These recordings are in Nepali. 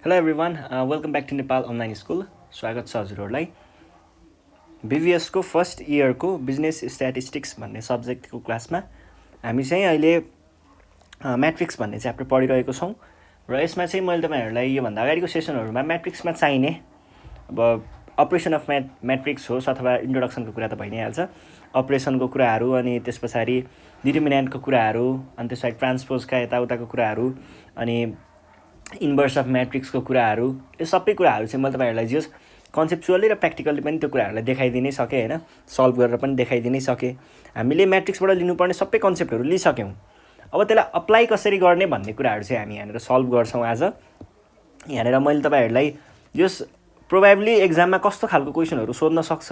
Hello everyone, welcome back to Nepal Online School. स्वागत छ हजुरहरूलाई BVS को फर्स्ट इयर को बिजनेस स्ट्याटिस्टिक्स भन्ने सब्जेक्टको क्लासमा हामी चाहिँ अहिले म्याट्रिक्स भन्ने च्याप्टर पढिरहेको छौँ र यसमा चाहिँ मैले तपाईहरुलाई यो भन्दा अगाडिको सेसनहरुमा म्याट्रिक्समा चाहिने अब अपरेसन अफ म्याट्रिक्स होस् अथवा इन्ट्रोडक्सनको कुरा त भइ नै हाल्छ अपरेसनको कुराहरु अनि त्यसपछि डिटर्मिनेन्टको कुराहरु अनि त्यसपछि ट्रान्सपोजका यताउताको कुराहरु अनि इन्भर्स अफ म्याट्रिक्सको कुराहरु यो सबै कुराहरु चाहिँ मैले तपाईहरुलाई जस कन्सेप्चुअली र प्र्याक्टिकली पनि त्यो कुराहरुलाई देखाइदिनै सके हैन सल्भ गरेर पनि देखाइदिनै सके हामीले म्याट्रिक्सबाट लिनुपर्ने सबै कन्सेप्टहरु लिइसक्यौं अब त्यसलाई अप्लाई कसरी गर्ने भन्ने कुराहरु चाहिँ हामी यहाँनिर सल्भ गर्छौं आज यहाँनिर मैले तपाईहरुलाई यस प्रोबेबली एक्जाममा कस्तो खालको क्वेशनहरु सोध्न सक्छ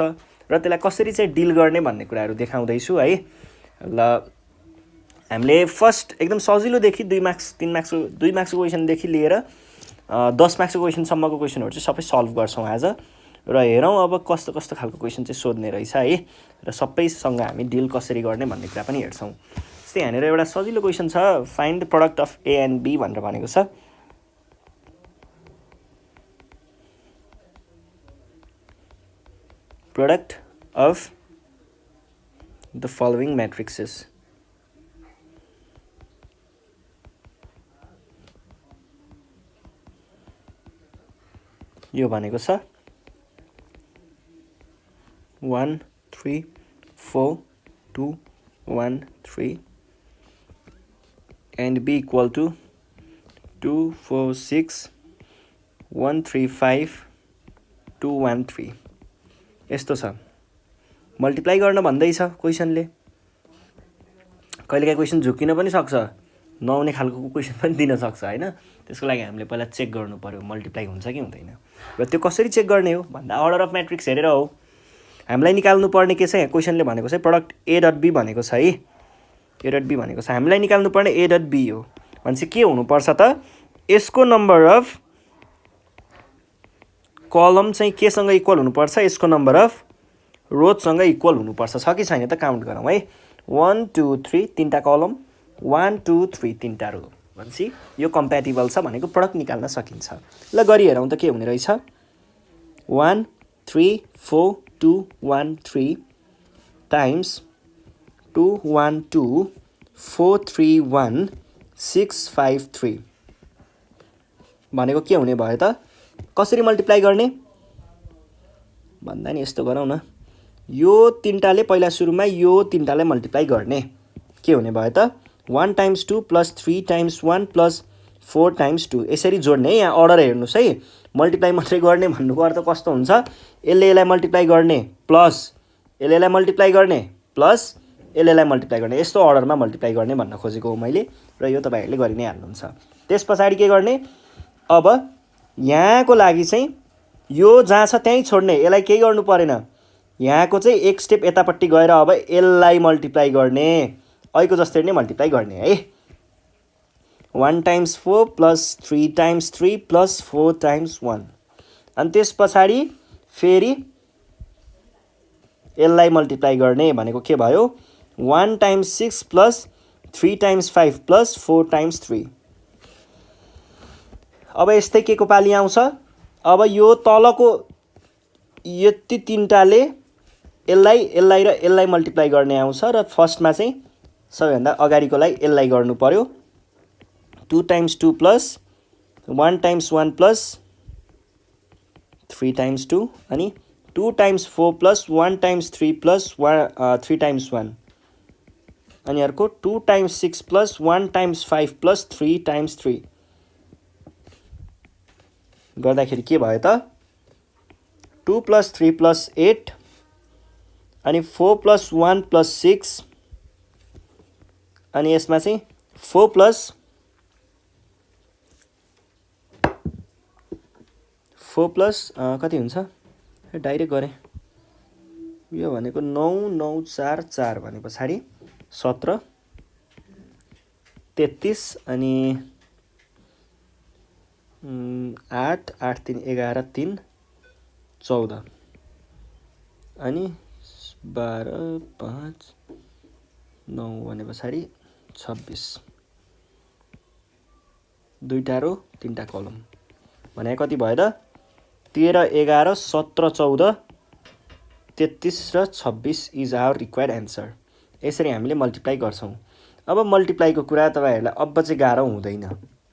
र त्यसलाई कसरी चाहिँ डिल गर्ने भन्ने कुराहरु देखाउँदै छु है ल हामीले फर्स्ट एकदम सजिलो देखि 2 मार्क्स 3 मार्क्स 2 मार्क्सको क्वेशन देखि लिएर 10 मार्क्सको क्वेशन सम्मको क्वेशनहरु चाहिँ सबै सल्भ गर्छौं आज र हेरौं अब कस्तो कस्तो खालको क्वेशन चाहिँ सोध्ने रहेछ है र सबैसँग हामी डिल कसरी गर्ने भन्ने कुरा पनि हेर्छौं जस्तै यहाँनिर एउटा सजिलो क्वेशन छ find the product of A and B भनेर भनेको छ प्रोडक्ट अफ द फलोइङ म्याट्रिक्सेस यो भनेको छ 1 3 4 2 1 3 and B equal to 2 4 6 1 3 5 2 1 3 यस्तो छ मल्टिप्लाई गर्न भन्दै छ क्वेशनले कहिलेकाहीँ क्वेशन झुकिन पनि सक्छ नआउने खालको क्वेशन पनि दिन सक्छ हैन त्यसको लागि हामीले पहिला चेक गर्नु पर्यो मल्टिप्लाई हुन्छ कि हुँदैन र त्यो कसरी चेक गर्ने हो भन्दा अर्डर अफ म्याट्रिक्स हेरेर हो हामीलाई निकाल्नु पर्ने के छ यहाँ क्वेशनले भनेको चाहिँ प्रोडक्ट A डट B भनेको छ है A डट B भनेको छ हामीलाई निकाल्नु पर्ने A डट B हो भनेपछि के हुनु पर्छ त यसको नम्बर अफ कलम चाहिँ के सँग इक्वल हुनु पर्छ यसको नम्बर अफ रोज सँग इक्वल हुनु पर्छ छ कि छैन त काउन्ट गरौँ है 1 2 3 तीनटा कलम 1 2 3 तीनटा रो भनेपछि यो कम्प्याटिबल छ भनेको प्रोडक्ट निकाल्न सकिन्छ ल गरी हेरौँ त के हुने रहेछ 1 3 4 2 1 3 टाइम्स 2 1 2 4 3 1 6 5 3 भनेको के हुने भयो त कसरी मल्टिप्लाई गर्ने भन्दा नि यस्तो गरौँ न यो तीनटाले पहिला सुरुमा यो तीनटालाई मल्टिप्लाई गर्ने के हुने भयो त 1 times 2 plus 3 times 1 plus 4 times 2 यसरी जोड्ने यहाँ अर्डर हेर्नुस् है मल्टिप्लाई मात्रै गर्ने भन्नुको अर्थ कस्तो हुन्छ यसले यसलाई मल्टिप्लाई गर्ने प्लस यसले यसलाई मल्टिप्लाई गर्ने प्लस यसले यसलाई मल्टिप्लाई गर्ने यस्तो अर्डरमा मल्टिप्लाई गर्ने भन्न खोजेको हो मैले र यो तपाईहरुले गरि नै हाल्नुहुन्छ त्यसपछि के गर्ने अब यहाँको लागि चाहिँ यो जहाँ छ त्यही छोड्ने यसलाई केही गर्नु परेन यहाँको चाहिँ एक स्टेप यतापट्टि गएर अब यसलाई मल्टिप्लाई गर्ने अहिलेको जस्तै नै मल्टिप्लाई गर्ने है 1 times 4 plus 3 times 3 plus 4 times 1 अनि त्यसपछि फेरि यसलाई मल्टिप्लाई गर्ने भनेको के भयो 1 times 6 plus 3 times 5 plus 4 times 3 अब यस्तै के को पाली आउँछ अब यो तलको यति तीनटाले यसलाई र यसलाई मल्टिप्लाई गर्ने आउँछ र फर्स्टमा चाहिँ सबैभन्दा अगाडिकोलाई यसलाई गर्नु पर्यो 2 times 2 plus 1 times 1 plus 3 times 2 अनि 2 times 4 plus 1 times 3 plus 3 times 1 अनि अर्को 2 times 6 plus 1 times 5 plus 3 times 3 गर्दाखेरि के भयो त 2 plus 3 plus 8 अनि 4 plus 1 plus 6 अनि यसमा चाहिँ 4 plus 4 plus कति हुन्छ डाइरेक्ट गरे यो भनेको 9 9 4 4 भनेपछि 17 33 अनि 8 8 3 11 3 14 अनि 12 5 9 भनेपछि 26 दुईटा रो तीनटा कलम भने कति भयो त 13 11 17 14 33 र 26 इज आवर रिक्वायर्ड एन्सर। यसरी हामीले मल्टिप्लाई गर्छौँ। अब मल्टिप्लाईको कुरा तपाईहरुलाई अब चाहिँ गाह्रो हुँदैन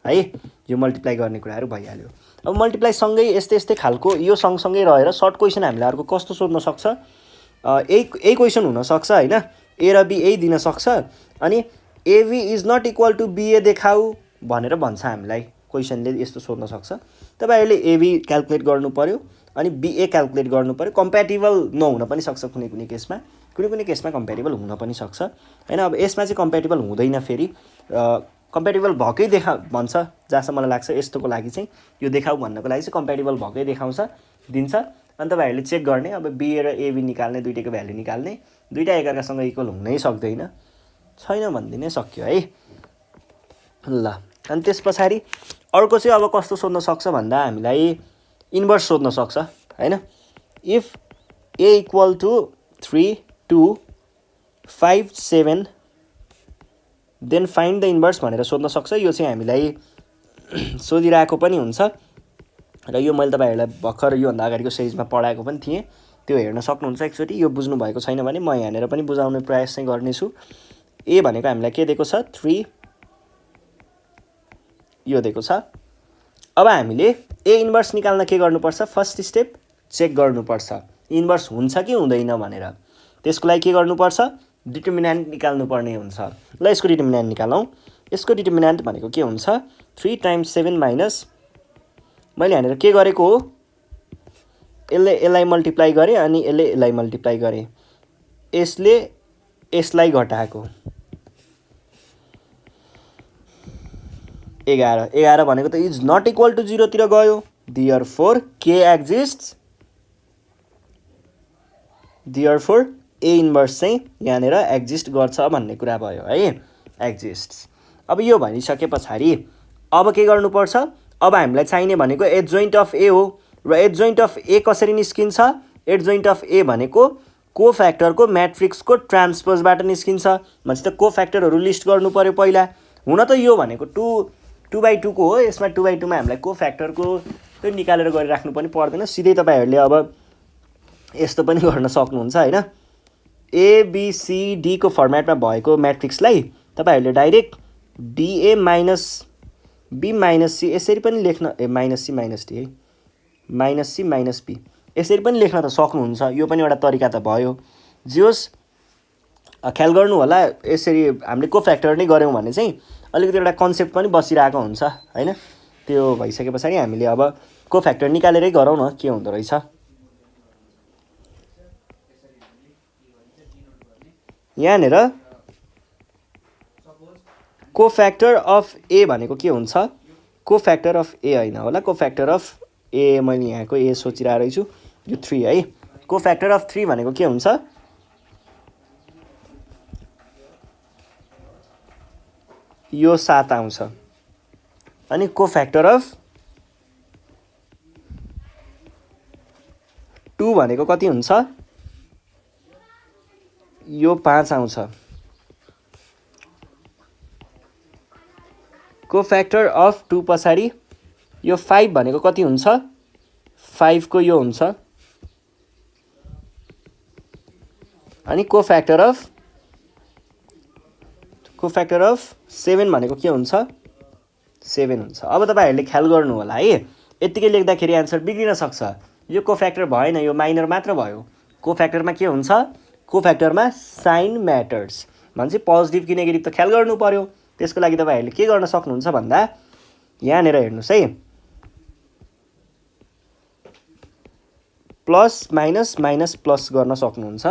है, यो मल्टिप्लाई गर्ने कुराहरु भइहाल्यो। अब मल्टिप्लाई सँगै यस्तै खालको यो सँगसँगै रहेर सर्ट क्वेशन हामीले अर्को कस्तो सोध्न सक्छ, यही क्वेशन हुन सक्छ हैन, ए र बी यही दिन सक्छ अनि A B is not equal to B A देखाऊ भनेर भन्छ हामीलाई क्वेशनले यस्तो सोध्न सक्छ। तपाईहरुले एबी क्याल्कुलेट गर्नु पर्यो अनि बीए क्याल्कुलेट गर्नु पर्यो। कम्प्याटिबल नहुन पनि सक्छ कुनै केसमा, कुनै केसमा कम्प्याटिबल हुन पनि सक्छ हैन। अब यसमा चाहिँ कम्प्याटिबल हुँदैन, फेरि कम्प्याटिबल भकै भन्छ जहाँसम्म मलाई लाग्छ। यस्तोको लागि चाहिँ यो देखाऊ भन्नको लागि चाहिँ कम्प्याटिबल भकै देखाउँछ दिन्छ अनि तपाईहरुले चेक गर्ने। अब बीए र एबी निकाल्ने, दुईटैको भ्यालु निकाल्ने, दुईटा एकअर्कासँग इक्वल हुनै सक्दैन, छैन भनिदिनै सक्यो है ल। अनि त्यसपछि अर्को चाहिँ अब कस्तो सोध्न सक्छ भन्दा हामीलाई इन्भर्स सोध्न सक्छ हैन। If A equal to 3 2 5 7 then find the inverse भनेर सोध्न सक्छ। यो चाहिँ हामीलाई सोधिरहेको पनि हुन्छ र यो मैले तपाईहरुलाई भर्खर योभन्दा अगाडिको सिरिजमा पढाएको पनि थिएँ, त्यो हेर्न सक्नुहुन्छ एकचोटि। यो बुझ्नु भएको छैन भने म यहाँनिर पनि बुझाउने प्रयास चाहिँ गर्नेछु। ए भनेको हामीलाई के दिएको छ 3 यो दिएको छ। अब हामीले ए इन्भर्स निकाल्न के गर्नुपर्छ, फर्स्ट स्टेप चेक गर्नुपर्छ इन्भर्स हुन्छ कि हुँदैन भनेर। त्यसको लागि के गर्नुपर्छ, डिटर्मिनेन्ट निकाल्नु पर्ने हुन्छ। ल यसको डिटर्मिनेन्ट निकालौँ। यसको डिटर्मिनेन्ट भनेको के हुन्छ 3 × 7 माइनस, मैले यहाँनिर के गरेको हो, यसलाई मल्टिप्लाई गरेँ अनि यसलाई मल्टिप्लाई गरेँ, यसले यसलाई घटाएको 11 11 भनेको त इज नट इक्वल टु 0 तिर गयो। देयरफोर के एक्जिस्ट्स, देयरफोर ए इन्भर्स चाहिँ यहाँनिर एक्जिस्ट गर्छ भन्ने कुरा भयो है, एक्जिस्ट्स। अब यो भनिसके पछाडि अब के गर्नुपर्छ, अब हामीलाई चाहिने भनेको एडजोइन्ट अफ ए हो र एडजोइन्ट अफ ए कसरी निस्किन्छ, एडजोइन्ट अफ ए भनेको कोफ्याक्टरको म्याट्रिक्सको ट्रान्सपोजबाट निस्किन्छ। भनेपछि त कोफ्याक्टरहरू लिस्ट गर्नु पर्यो पहिला। हुन त यो भनेको 2/2 को हो, यसमा 2/2 मा हामीलाई कोफ्याक्टरको त्यो निकालेर गरिराख्नु पनि पर्दैन, सिधै तपाईहरुले अब यस्तो पनि गर्न सक्नुहुन्छ हैन। ABCD को फर्मेटमा भएको म्याट्रिक्सलाई तपाईहरुले direct DA minus B minus C यसरी पनि लेख्न, माइनस C माइनस D है, माइनस C माइनस B यसरी पनि लेख्न त सक्नुहुन्छ। यो पनि एउटा तरिका त भयो। जोस ख्याल गर्नु होला, यसरी हामीले कोफ्याक्टर नै गर्यौं भने चाहिँ अलिकति एउटा कन्सेप्ट पनि बसिरहेको हुन्छ हैन। त्यो भइसके पछाडि हामीले अब कोफ्याक्टर निकालेरै गरौँ न के हुँदो रहेछ। यहाँनिर कोफ्याक्टर अफ ए भनेको के हुन्छ, कोफ्याक्टर अफ ए हैन होला, कोफ्याक्टर अफ ए, मैले यहाँको ए सोचिरहेको रहेछु, यो 3 है। कोफ्याक्टर अफ 3 भनेको के हुन्छ, यो 7 आउँछ। अनि कोफ्याक्टर अफ 2 भनेको कति हुन्छ, यो 5 आउँछ। कोफ्याक्टर अफ 2 पछाडि यो 5 भनेको कति हुन्छ, 5 को यो हुन्छ। अनि कोफ्याक्टर अफ 7 भनेको के हुन्छ, 7 हुन्छ। अब तपाईहरुले ख्याल गर्नु होला है, यतिकै लेख्दाखेरि आन्सर बिग्रिन सक्छ। यो कोफ्याक्टर भएन, यो माइनर मात्र भयो। कोफ्याक्टरमा के हुन्छ, कोफ्याक्टरमा साइन म्याटर्स भन्छ, पोजिटिभ कि नेगेटिभ त ख्याल गर्नु पर्यो। त्यसको लागि तपाईहरुले के गर्न सक्नुहुन्छ भन्दा यहाँनिर हेर्नुस् है, प्लस माइनस माइनस प्लस गर्न सक्नुहुन्छ,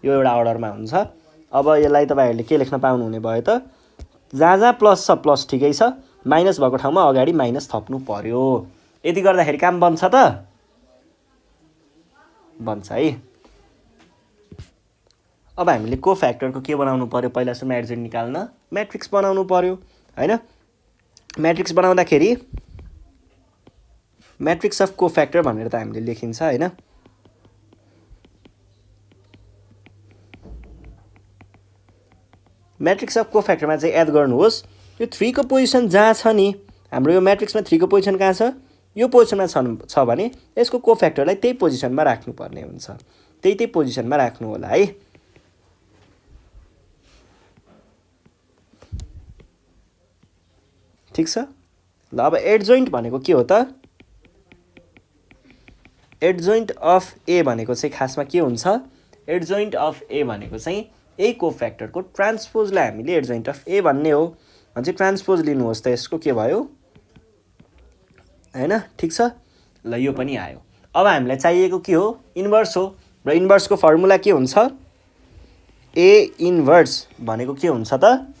यो एउटा अर्डरमा हुन्छ। अब यसलाई तपाईहरुले के लेख्न पाउनुहुने भयो त, जहाँ जहाँ प्लस छ प्लस ठिकै छ, माइनस भएको ठाउँमा अगाडि माइनस थप्नु पर्यो। यति गर्दाखेरि काम बन्छ त, बन्छ है। अब हामीले कोफ्याक्टरको के बनाउनु पर्यो, पहिला सुरु एडजोइन्ट निकाल्न म्याट्रिक्स बनाउनु पर्यो हैन। म्याट्रिक्स बनाउँदाखेरि म्याट्रिक्स अफ कोफ्याक्टर भनेर त हामीले लेखिन्छ हैन। म्याट्रिक्स अफ कोफ्याक्टरमा चाहिँ याद गर्नुहोस्, यो 3 को पोजिसन जहाँ छ नि, हाम्रो यो म्याट्रिक्समा 3 को पोजिसन कहाँ छ, यो पोजिसनमा छ भने यसको कोफ्याक्टरलाई त्यही पोजिसनमा राख्नुपर्ने हुन्छ, त्यही पोजिसनमा राख्नु होला है। ठिक छ। ल अब एडजोइन्ट भनेको के हो त? एडजोइन्ट अफ ए भनेको चाहिँ खासमा के हुन्छ? एडजोइन्ट अफ ए भनेको चाहिँ ए कोफ्याक्टरको ट्रान्सपोजलाई हामीले एडजोइन्ट अफ ए भन्ने हो। भने ट्रान्सपोज लिनुहोस् त, यसको के भयो हैन? ठिक छ। ल यो पनि आयो। अब हामीलाई चाहिएको के हो? इन्भर्स हो। र इन्भर्सको फर्मुला के हुन्छ? ए इन्भर्स भनेको के हुन्छ त?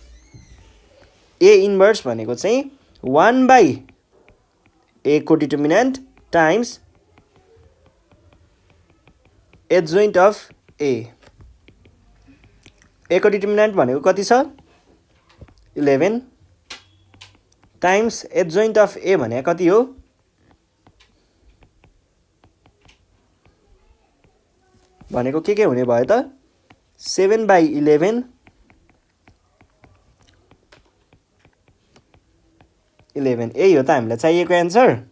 ए इन्भर्स भनेको चाहिँ 1/a को डिटर्मिनेन्ट टाइम्स एडजोइन्ट अफ ए। ए को डिटर्मिनेन्ट भनेको कति छ? 11 टाइम्स एडजोइन्ट अफ ए भने कति हो? भनेको के हुने भयो त? 7/11 यही हो त हामीलाई चाहिएको एन्सर।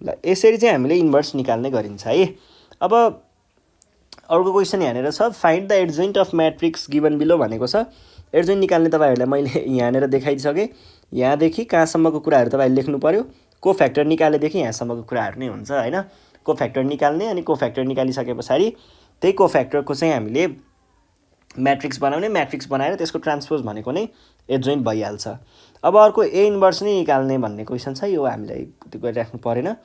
ल यसरी चाहिँ हामीले इन्भर्स निकाल्ने गरिन्छ है। अब अर्को क्वेसन यहाँनिर छ, find the adjoint of matrix given below भनेको छ। एडजोइन्ट निकाल्ने तपाईँहरूलाई मैले यहाँनिर देखाइसकेँ। यहाँदेखि कहाँसम्मको कुराहरू तपाईँले लेख्नु पर्यो। कोफ्याक्टर निकालेदेखि यहाँसम्मको कुराहरू नै हुन्छ हैन। कोफ्याक्टर निकाल्ने, अनि कोफ्याक्टर निकालिसके पछाडि त्यही कोफ्याक्टरको चाहिँ हामीले म्याट्रिक्स बनाउने, म्याट्रिक्स बनाएर त्यसको ट्रान्सपोज भनेको नै एडजोइन्ट भइहाल्छ। अब अर्को ए इन्भर्स नै निकाल्ने भन्ने क्वेसन छ, यो हामीलाई त्यो गरिराख्नु परेन।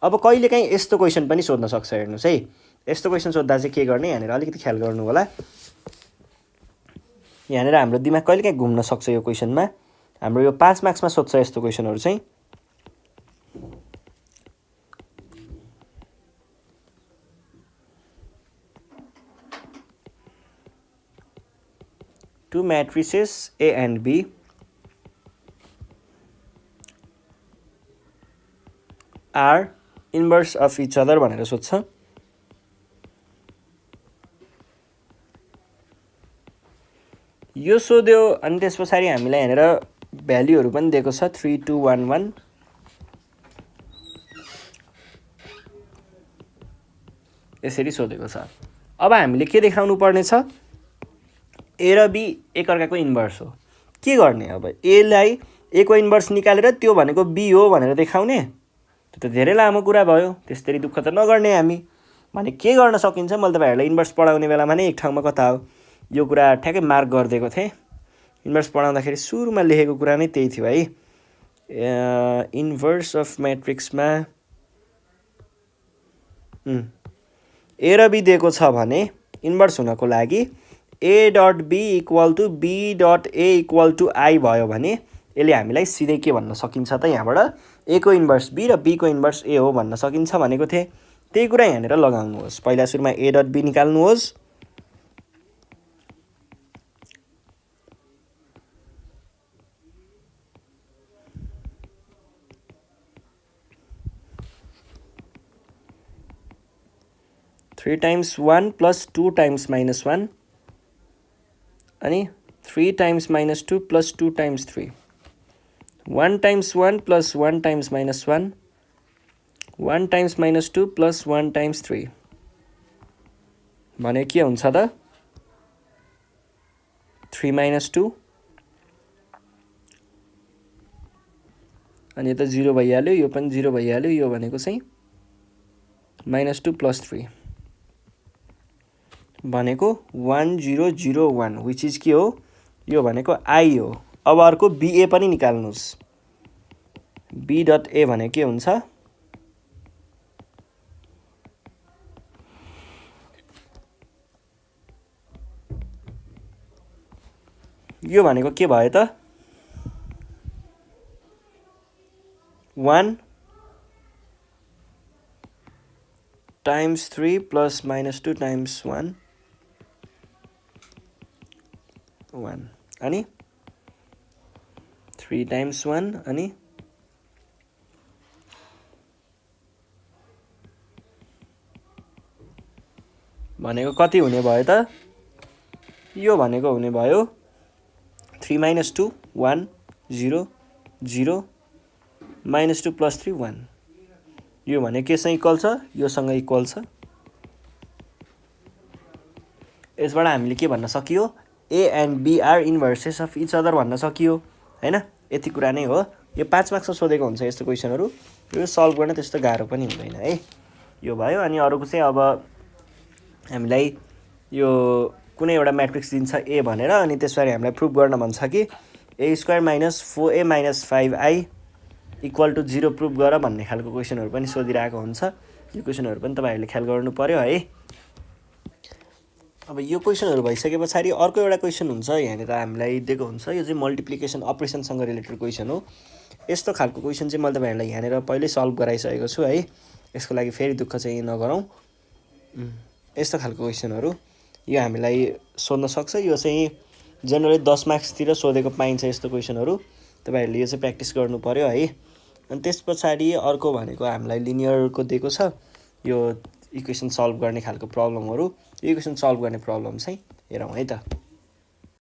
अब कहिलेकाहीँ यस्तो क्वेसन पनि सोध्न सक्छ, हेर्नुहोस् है। यस्तो क्वेसन सोद्धा चाहिँ के गर्ने, यहाँनिर अलिकति ख्याल गर्नु होला। यहाँनिर हाम्रो दिमाग कहिलेकाहीँ घुम्न सक्छ यो क्वेसनमा। हाम्रो यो 5 मार्क्समा सोध्छ यस्तो क्वेसनहरू चाहिँ। Two matrices A and B are inverse of each other भनेर सोध्छ। यो सोध्यो अनि त्यस पछाडि हामीलाई यहाँनिर भ्याल्युहरू पनि दिएको छ 3 2 1 1। यसरी सोधेको छ। अब हामीले के देखाउनु पर्ने छ? ए र बी एकअर्काको इन्भर्स हो। के गर्ने अब? ए लाई ए को इन्भर्स निकालेर त्यो भनेको बी हो भनेर देखाउने? त्यो त धेरै लामो कुरा भयो। त्यसरी दुःख त नगर्ने हामी। भने के गर्न सकिन्छ? मैले तपाईहरुलाई इन्भर्स पढाउने बेलामा नै एक ठाउँमा कता हो यो कुरा ठ्याक्कै मार्क गरिदिएको थिएँ। इन्भर्स पढाउँदाखेरि सुरुमा लेखेको कुरा नै त्यही थियो है। इन्भर्स अफ म्याट्रिक्समा ए र बी दिएको छ भने इन्भर्स हुनको लागि a dot B equal to b dot a equal to i भयो भने यसले हामीलाई सिधै के भन्न सकिन्छ त? यहाँबाट a को इन्भर्स b र b को इन्भर्स a हो भन्न सकिन्छ भनेको थिएँ। त्यही कुरा यहाँनिर लगाउनुहोस्। पहिला सुरुमा a डट b निकाल्नुहोस्। Three times 1 plus 2 times minus 1 अनि 3 times minus 2 plus 2 times 3। 1 times 1 plus 1 times minus 1 1 times minus 2 plus 1 times 3 भने के हुन्छ त? 3 माइनस 2 अनि यता 0 भइहाल्यो, यो पनि 0 भइहाल्यो। यो भनेको चाहिँ माइनस 2 प्लस 3 भनेको 1001 विच इज के हो? यो भनेको आई हो। अब अर्को बीए पनि निकाल्नुहोस्। बी डट ए भने के हुन्छ? यो भनेको के भयो त? 1 टाइम्स 3 प्लस माइनस 2 टाइम्स 1 अनि 3 टाइम्स 1 अनि भनेको कति हुने भयो त? यो भनेको हुने भयो 3 माइनस 2 1 0 0 माइनस 2 प्लस 3 1 यो भने केसँग इक्वल छ, योसँग इक्वल छ। यसबाट हामीले के भन्न सकियो, A and B are inverses of each other भन्न सकियो हैन। यति कुरा नै हो। यो 5 मार्क्समा सोधेको हुन्छ यस्तो क्वेसनहरू। यो सल्भ गर्न त्यस्तो गाह्रो पनि हुँदैन है। यो भयो। अनि अरूको चाहिँ अब हामीलाई यो कुनै एउटा म्याट्रिक्स दिन्छ ए भनेर, अनि त्यसबाट हामीलाई प्रुभ गर्न भन्छ कि A square minus 4a minus 5i equal to 0 prove गर भन्ने खालको क्वेसनहरू पनि सोधिरहेको हुन्छ। यो क्वेसनहरू पनि तपाईँहरूले ख्याल गर्नु पर्यो है। अब यो क्वेसनहरू भइसके पछाडि अर्को एउटा क्वेसन हुन्छ, यहाँनिर हामीलाई दिएको हुन्छ। यो चाहिँ मल्टिप्लिकेसन अपरेसनसँग रिलेटेड क्वेसन हो। यस्तो खालको क्वेसन चाहिँ मैले तपाईँहरूलाई यहाँनिर पहिल्यै सल्भ गराइसकेको छु है। यसको लागि फेरि दुःख चाहिँ नगरौँ। यस्तो खालको क्वेसनहरू यो हामीलाई सोध्न सक्छ। यो चाहिँ जेनरली 10 मार्क्सतिर सोधेको पाइन्छ यस्तो क्वेसनहरू। तपाईँहरूले यो चाहिँ प्र्याक्टिस गर्नु पर्यो है। अनि त्यस पछाडि अर्को भनेको हामीलाई लिनियरको दिएको छ, यो इक्वेसन सल्भ गर्ने खालको प्रब्लमहरू। यो इक्वेसन सल्भ गर्ने प्रब्लम चाहिँ हेरौँ है त।